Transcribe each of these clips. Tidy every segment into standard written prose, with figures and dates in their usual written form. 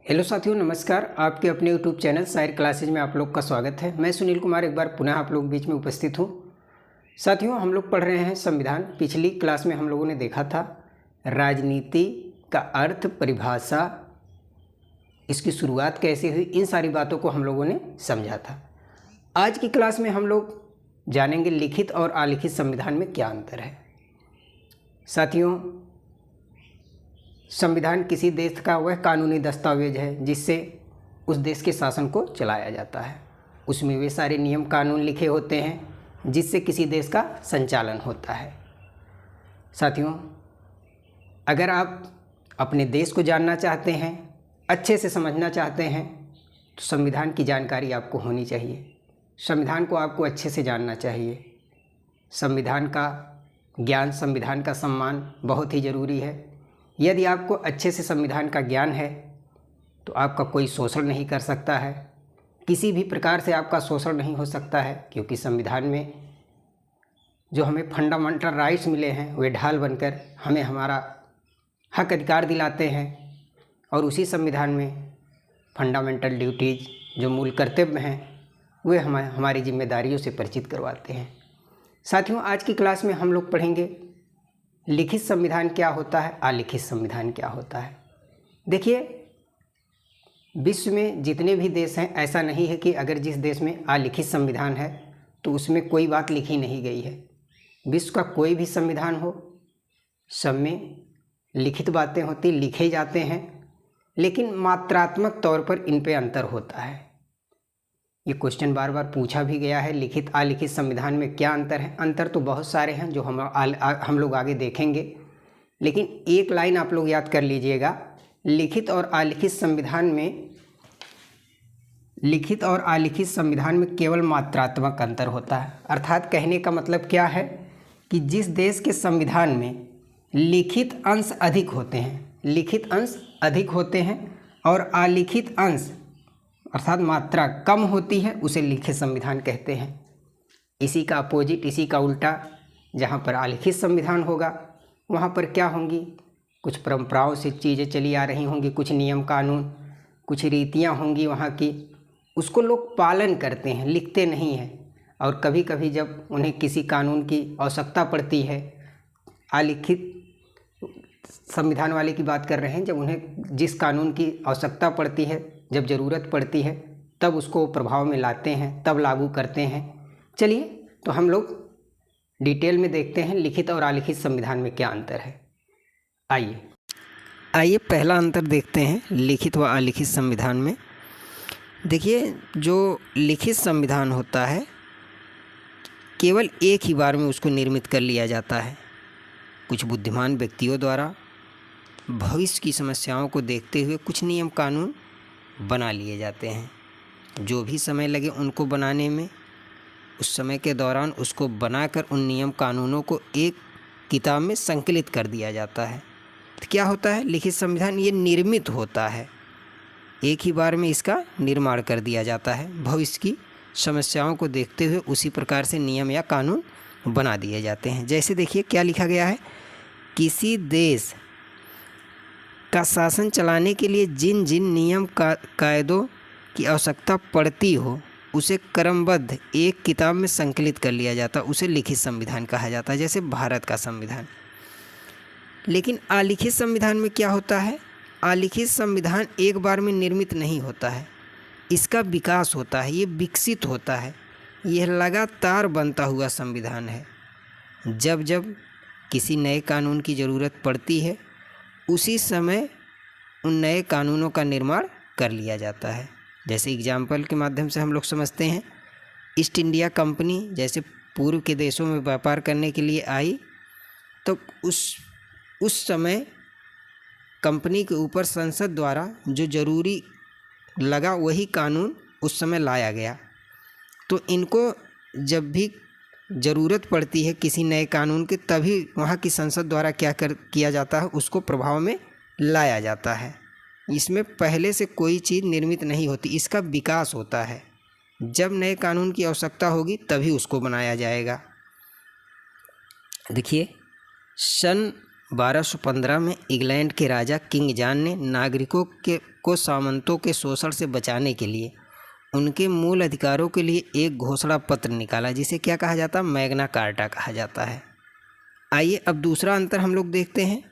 Hello साथियों, नमस्कार। आपके अपने यूट्यूब चैनल शायर क्लासेज में आप लोग का स्वागत है। मैं सुनील कुमार एक बार पुनः आप लोग बीच में उपस्थित हूँ। साथियों, हम लोग पढ़ रहे हैं संविधान। पिछली क्लास में हम लोगों ने देखा था राजनीति का अर्थ, परिभाषा, इसकी शुरुआत कैसे हुई, इन सारी बातों को हम लोगों ने समझा था। आज की क्लास में हम लोग जानेंगे लिखित और अलिखित संविधान में क्या अंतर है। साथियों, संविधान किसी देश का वह कानूनी दस्तावेज है जिससे उस देश के शासन को चलाया जाता है। उसमें वे सारे नियम कानून लिखे होते हैं जिससे किसी देश का संचालन होता है। साथियों, अगर आप अपने देश को जानना चाहते हैं, अच्छे से समझना चाहते हैं, तो संविधान की जानकारी आपको होनी चाहिए। संविधान को आपको अच्छे से जानना चाहिए। संविधान का ज्ञान, संविधान का सम्मान बहुत ही ज़रूरी है। यदि आपको अच्छे से संविधान का ज्ञान है तो आपका कोई शोषण नहीं कर सकता है, किसी भी प्रकार से आपका शोषण नहीं हो सकता है, क्योंकि संविधान में जो हमें फंडामेंटल राइट्स मिले हैं वे ढाल बनकर हमें हमारा हक अधिकार दिलाते हैं। और उसी संविधान में फंडामेंटल ड्यूटीज़, जो मूल कर्तव्य हैं, वे हमें हमारी जिम्मेदारियों से परिचित करवाते हैं। साथियों, आज की क्लास में हम लोग पढ़ेंगे लिखित संविधान क्या होता है, अलिखित संविधान क्या होता है। देखिए, विश्व में जितने भी देश हैं, ऐसा नहीं है कि अगर जिस देश में अलिखित संविधान है तो उसमें कोई बात लिखी नहीं गई है। विश्व का कोई भी संविधान हो, सब में लिखित बातें होती, लिखे जाते हैं, लेकिन मात्रात्मक तौर पर इन पे अंतर होता है। ये क्वेश्चन बार बार पूछा भी गया है, लिखित अलिखित संविधान में क्या अंतर है। अंतर तो बहुत सारे हैं जो हम लोग आगे देखेंगे, लेकिन एक लाइन आप लोग याद कर लीजिएगा। लिखित और अलिखित संविधान में केवल मात्रात्मक अंतर होता है। अर्थात कहने का मतलब क्या है कि जिस देश के संविधान में लिखित अंश अधिक होते हैं और अलिखित अंश अर्थात मात्रा कम होती है, उसे लिखित संविधान कहते हैं। इसी का अपोजिट, इसी का उल्टा, जहाँ पर अलिखित संविधान होगा वहाँ पर क्या होंगी, कुछ परंपराओं से चीज़ें चली आ रही होंगी, कुछ नियम कानून, कुछ रीतियाँ होंगी वहाँ की, उसको लोग पालन करते हैं, लिखते नहीं हैं। और कभी कभी जब उन्हें किसी कानून की आवश्यकता पड़ती है, अलिखित संविधान वाले की बात कर रहे हैं, जब उन्हें जिस कानून की आवश्यकता पड़ती है, जब ज़रूरत पड़ती है, तब उसको प्रभाव में लाते हैं, तब लागू करते हैं। चलिए, तो हम लोग डिटेल में देखते हैं लिखित और अलिखित संविधान में क्या अंतर है। आइए पहला अंतर देखते हैं लिखित व अलिखित संविधान में। देखिए, जो लिखित संविधान होता है केवल एक ही बार में उसको निर्मित कर लिया जाता है। कुछ बुद्धिमान व्यक्तियों द्वारा भविष्य की समस्याओं को देखते हुए कुछ नियम कानून बना लिए जाते हैं। जो भी समय लगे उनको बनाने में, उस समय के दौरान उसको बनाकर उन नियम कानूनों को एक किताब में संकलित कर दिया जाता है। तो क्या होता है, लिखित संविधान ये निर्मित होता है, एक ही बार में इसका निर्माण कर दिया जाता है। भविष्य की समस्याओं को देखते हुए उसी प्रकार से नियम या कानून बना दिए जाते हैं। जैसे देखिए क्या लिखा गया है, किसी देश का शासन चलाने के लिए जिन जिन नियम कायदों की आवश्यकता पड़ती हो उसे क्रमबद्ध एक किताब में संकलित कर लिया जाता है, उसे लिखित संविधान कहा जाता है, जैसे भारत का संविधान। लेकिन अलिखित संविधान में क्या होता है, अलिखित संविधान एक बार में निर्मित नहीं होता है, इसका विकास होता है, ये विकसित होता है, यह लगातार बनता हुआ संविधान है। जब जब किसी नए कानून की ज़रूरत पड़ती है उसी समय उन नए कानूनों का निर्माण कर लिया जाता है। जैसे एग्जाम्पल के माध्यम से हम लोग समझते हैं, ईस्ट इंडिया कंपनी जैसे पूर्व के देशों में व्यापार करने के लिए आई, तो उस समय कंपनी के ऊपर संसद द्वारा जो ज़रूरी लगा वही कानून उस समय लाया गया। तो इनको जब भी ज़रूरत पड़ती है किसी नए कानून की, तभी वहाँ की संसद द्वारा किया जाता है, उसको प्रभाव में लाया जाता है। इसमें पहले से कोई चीज़ निर्मित नहीं होती, इसका विकास होता है। जब नए कानून की आवश्यकता होगी तभी उसको बनाया जाएगा। देखिए, सन 1215 में इंग्लैंड के राजा किंग जॉन ने नागरिकों को सामंतों के शोषण से बचाने के लिए उनके मूल अधिकारों के लिए एक घोषणा पत्र निकाला, जिसे क्या कहा जाता है? मैग्ना कार्टा कहा जाता है। आइए अब दूसरा अंतर हम लोग देखते हैं।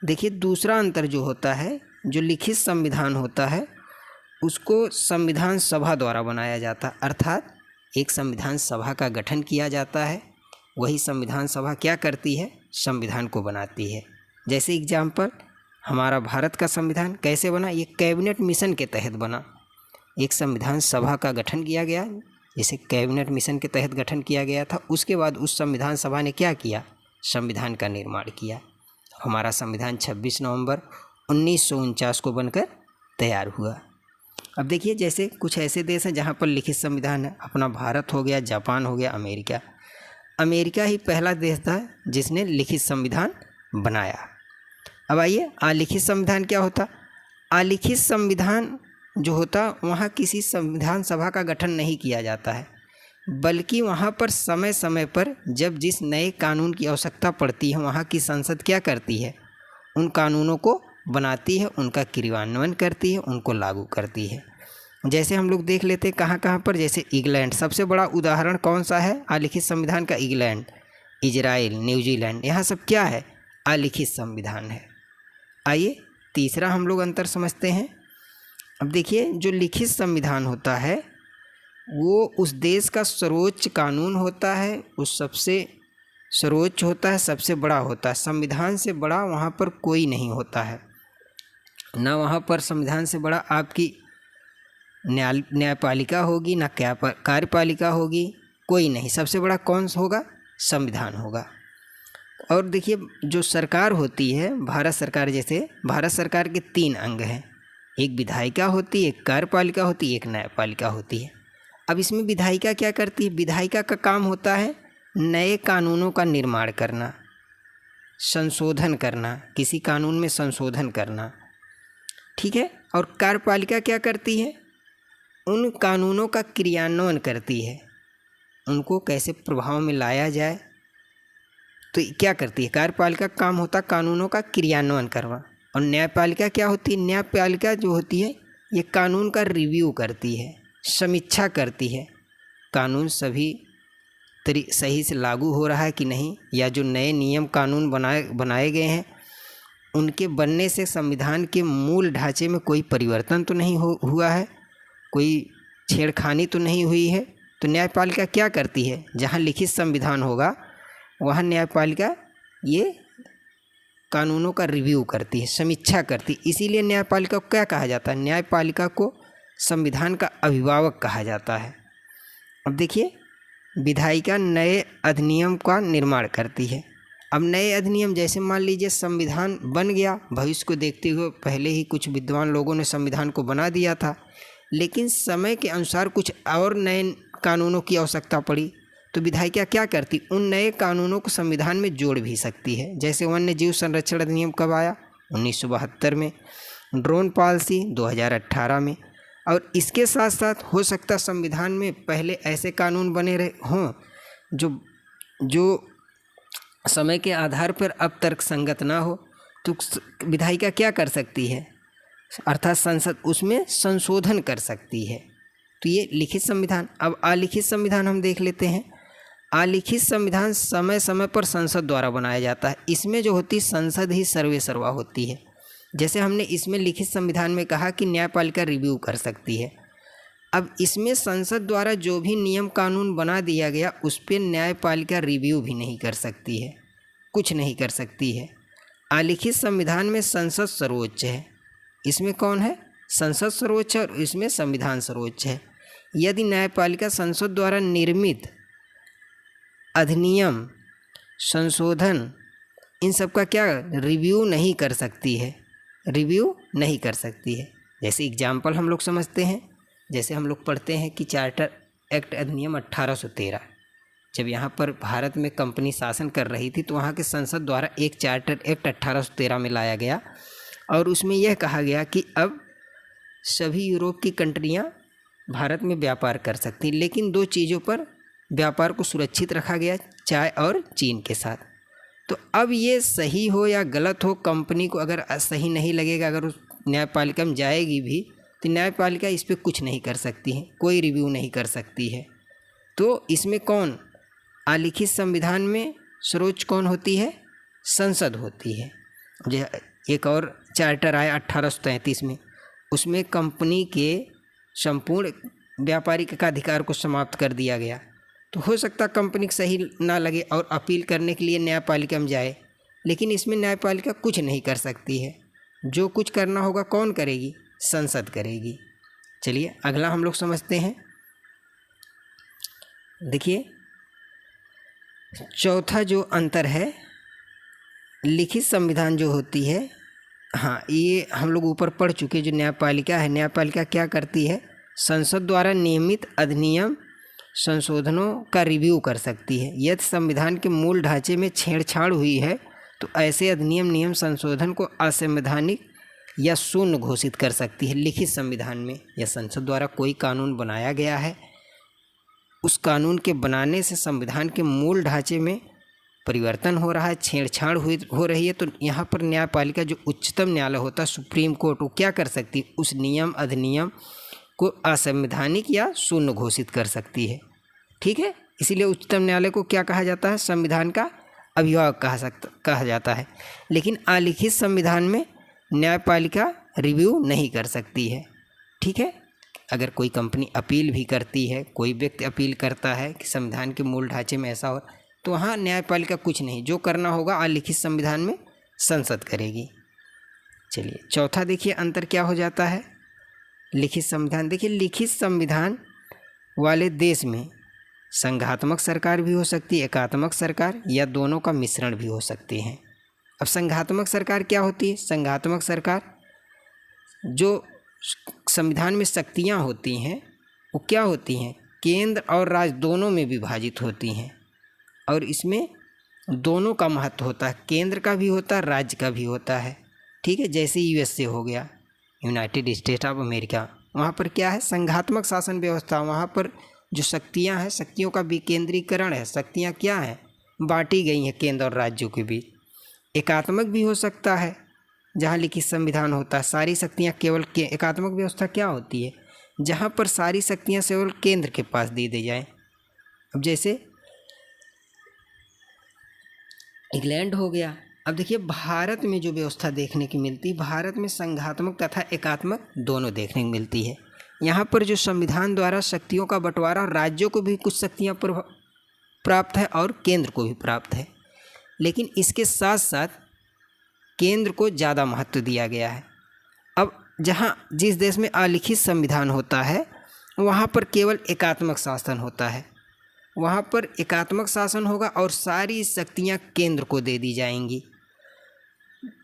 देखिए दूसरा अंतर जो होता है, जो लिखित संविधान होता है उसको संविधान सभा द्वारा बनाया जाता है, अर्थात एक संविधान सभा का गठन किया जाता है। वही संविधान सभा क्या करती है? संविधान को बनाती है। जैसे एग्जाम्पल, हमारा भारत का संविधान कैसे बना? ये कैबिनेट मिशन के तहत बना। एक संविधान सभा का गठन किया गया, जिसे कैबिनेट मिशन के तहत गठन किया गया था। उसके बाद उस संविधान सभा ने क्या किया? संविधान का निर्माण किया। हमारा संविधान 26 नवंबर 1949 को बनकर तैयार हुआ। अब देखिए जैसे कुछ ऐसे देश हैं जहाँ पर लिखित संविधान है। अपना भारत हो गया, जापान हो गया, अमेरिका। अमेरिका ही पहला देश था जिसने लिखित संविधान बनाया। अब आइए, अलिखित संविधान क्या होता? अलिखित संविधान जो होता, वहाँ किसी संविधान सभा का गठन नहीं किया जाता है, बल्कि वहाँ पर समय समय पर जब जिस नए कानून की आवश्यकता पड़ती है, वहाँ की संसद क्या करती है? उन कानूनों को बनाती है, उनका क्रियान्वयन करती है, उनको लागू करती है। जैसे हम लोग देख लेते हैं कहाँ पर, जैसे इंग्लैंड सबसे बड़ा उदाहरण कौन सा है अलिखित संविधान का? इंग्लैंड, इजराइल, न्यूजीलैंड, यहाँ सब क्या है? अलिखित संविधान है। आइए तीसरा हम लोग अंतर समझते हैं। अब देखिए जो लिखित संविधान होता है वो उस देश का सर्वोच्च कानून होता है, उस सबसे सर्वोच्च होता है, सबसे बड़ा होता है। संविधान से बड़ा वहाँ पर कोई नहीं होता है, ना वहाँ पर संविधान से बड़ा आपकी न्यायपालिका होगी, ना कार्यपालिका होगी, कोई नहीं। सबसे बड़ा कौन सा होगा? संविधान होगा। और देखिए जो सरकार होती है, भारत सरकार, जैसे भारत सरकार के 3 अंग हैं, एक विधायिका होती है, एक कार्यपालिका होती है, एक न्यायपालिका होती है। अब इसमें विधायिका क्या करती है? विधायिका का काम होता है नए कानूनों का निर्माण करना, संशोधन करना, किसी कानून में संशोधन करना, ठीक है। और कार्यपालिका क्या करती है? उन कानूनों का क्रियान्वयन करती है, उनको कैसे प्रभाव में लाया जाए। तो क्या करती है? कार्यपालिका का काम होता है कानूनों का क्रियान्वयन करना। और न्यायपालिका क्या होती है? न्यायपालिका जो होती है ये कानून का रिव्यू करती है, समीक्षा करती है, कानून सभी सही से लागू हो रहा है कि नहीं, या जो नए नियम कानून बनाए गए हैं उनके बनने से संविधान के मूल ढांचे में कोई परिवर्तन तो नहीं हुआ है, कोई छेड़खानी तो नहीं हुई है। तो न्यायपालिका क्या करती है? जहाँ लिखित संविधान होगा वहाँ न्यायपालिका ये कानूनों का रिव्यू करती है, समीक्षा करती है। इसीलिए न्यायपालिका को क्या कहा जाता है? न्यायपालिका को संविधान का अभिभावक कहा जाता है। अब देखिए विधायिका नए अधिनियम का निर्माण करती है। अब नए अधिनियम, जैसे मान लीजिए संविधान बन गया, भविष्य को देखते हुए पहले ही कुछ विद्वान लोगों ने संविधान को बना दिया था, लेकिन समय के अनुसार कुछ और नए कानूनों की आवश्यकता पड़ी, तो विधायिका क्या करती? उन नए कानूनों को संविधान में जोड़ भी सकती है। जैसे वन्य जीव संरक्षण अधिनियम कब आया? 1972 में। ड्रोन पॉलिसी 2018 में। और इसके साथ साथ हो सकता संविधान में पहले ऐसे कानून बने रहे हों जो समय के आधार पर अब तर्क संगत ना हो, तो विधायिका क्या कर सकती है? अर्थात संसद उसमें संशोधन कर सकती है। तो ये लिखित संविधान। अब अलिखित संविधान हम देख लेते हैं। अलिखित संविधान समय समय पर संसद द्वारा बनाया जाता है। इसमें जो होती संसद ही सर्वे सर्वा होती है। जैसे हमने इसमें लिखित संविधान में कहा कि न्यायपालिका रिव्यू कर सकती है। अब इसमें संसद द्वारा जो भी नियम कानून बना दिया गया उस पर न्यायपालिका रिव्यू भी नहीं कर सकती है, कुछ नहीं कर सकती है। अलिखित संविधान में संसद सर्वोच्च है। इसमें कौन है? संसद सर्वोच्च है, और इसमें संविधान सर्वोच्च है। यदि न्यायपालिका संसद द्वारा निर्मित अधिनियम, संशोधन, इन सब का क्या रिव्यू नहीं कर सकती है, रिव्यू नहीं कर सकती है। जैसे एग्जाम्पल हम लोग समझते हैं, जैसे हम लोग पढ़ते हैं कि चार्टर एक्ट अधिनियम 1813, जब यहाँ पर भारत में कंपनी शासन कर रही थी तो वहाँ के संसद द्वारा एक चार्टर एक्ट 1813 में लाया गया, और उसमें यह कहा गया कि अब सभी यूरोप की कंट्रियाँ भारत में व्यापार कर सकती, लेकिन 2 चीज़ों पर व्यापार को सुरक्षित रखा गया, चाय और चीन के साथ। तो अब ये सही हो या गलत हो, कंपनी को अगर सही नहीं लगेगा, अगर उस न्यायपालिका में जाएगी भी तो न्यायपालिका इस पर कुछ नहीं कर सकती है, कोई रिव्यू नहीं कर सकती है। तो इसमें कौन, अलिखित संविधान में सर्वोच्च कौन होती है? संसद होती है। जो एक और चार्टर आया 1833 में, उसमें कंपनी के संपूर्ण व्यापारिक का अधिकार को समाप्त कर दिया गया। तो हो सकता कंपनी को सही ना लगे और अपील करने के लिए न्यायपालिका में जाए, लेकिन इसमें न्यायपालिका कुछ नहीं कर सकती है। जो कुछ करना होगा कौन करेगी? संसद करेगी। चलिए अगला हम लोग समझते हैं। देखिए चौथा जो अंतर है, लिखित संविधान जो होती है, हाँ ये हम लोग ऊपर पढ़ चुके। जो न्यायपालिका है, न्यायपालिका क्या करती है? संसद द्वारा नियमित अधिनियम संशोधनों का रिव्यू कर सकती है। यदि संविधान के मूल ढांचे में छेड़छाड़ हुई है तो ऐसे अधिनियम नियम संशोधन को असंवैधानिक या शून्य घोषित कर सकती है। लिखित संविधान में या संसद द्वारा कोई कानून बनाया गया है, उस कानून के बनाने से संविधान के मूल ढांचे में परिवर्तन हो रहा है, छेड़छाड़ हो रही है, तो यहाँ पर न्यायपालिका जो उच्चतम न्यायालय होता है, सुप्रीम कोर्ट, वो क्या कर सकती है? उस नियम अधिनियम को असंवैधानिक या शून्य घोषित कर सकती है। ठीक है, इसीलिए उच्चतम न्यायालय को क्या कहा जाता है? संविधान का अभिभावक कहा जाता है। लेकिन अलिखित संविधान में न्यायपालिका रिव्यू नहीं कर सकती है। ठीक है, अगर कोई कंपनी अपील भी करती है, कोई व्यक्ति अपील करता है कि संविधान के मूल ढांचे में ऐसा हो, तो वहाँ न्यायपालिका कुछ नहीं, जो करना होगा अलिखित संविधान में संसद करेगी। चलिए चौथा देखिए अंतर क्या हो जाता है। लिखित संविधान, देखिए लिखित संविधान वाले देश में संघात्मक सरकार भी हो सकती है, एकात्मक सरकार, या दोनों का मिश्रण भी हो सकते हैं। अब संघात्मक सरकार क्या होती है? संघात्मक सरकार, जो संविधान में शक्तियाँ होती हैं वो क्या होती हैं? केंद्र और राज्य दोनों में विभाजित होती हैं, और इसमें दोनों का महत्व होता है, केंद्र का भी होता है, राज्य का भी होता है। ठीक है, जैसे यूएसए हो गया, यूनाइटेड स्टेट ऑफ अमेरिका, वहाँ पर क्या है? संघात्मक शासन व्यवस्था। वहाँ पर जो शक्तियाँ हैं, शक्तियों का विकेंद्रीकरण है, शक्तियाँ क्या हैं? बांटी गई हैं केंद्र और राज्यों के बीच। एकात्मक भी हो सकता है, जहाँ लिखित संविधान होता है, सारी शक्तियाँ केवल एकात्मक व्यवस्था क्या होती है? जहाँ पर सारी शक्तियाँ केवल केंद्र के पास दे दी जाए। अब जैसे इंग्लैंड हो गया। अब देखिए भारत में जो व्यवस्था देखने की मिलती है, भारत में संघात्मक तथा एकात्मक दोनों देखने को मिलती है। यहाँ पर जो संविधान द्वारा शक्तियों का बंटवारा, राज्यों को भी कुछ शक्तियाँ प्राप्त है और केंद्र को भी प्राप्त है, लेकिन इसके साथ साथ केंद्र को ज़्यादा महत्व दिया गया है। अब जहाँ जिस देश में अलिखित संविधान होता है वहाँ पर केवल एकात्मक शासन होता है, वहाँ पर एकात्मक शासन होगा और सारी शक्तियाँ केंद्र को दे दी जाएंगी।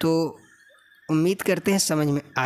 तो उम्मीद करते हैं समझ में आ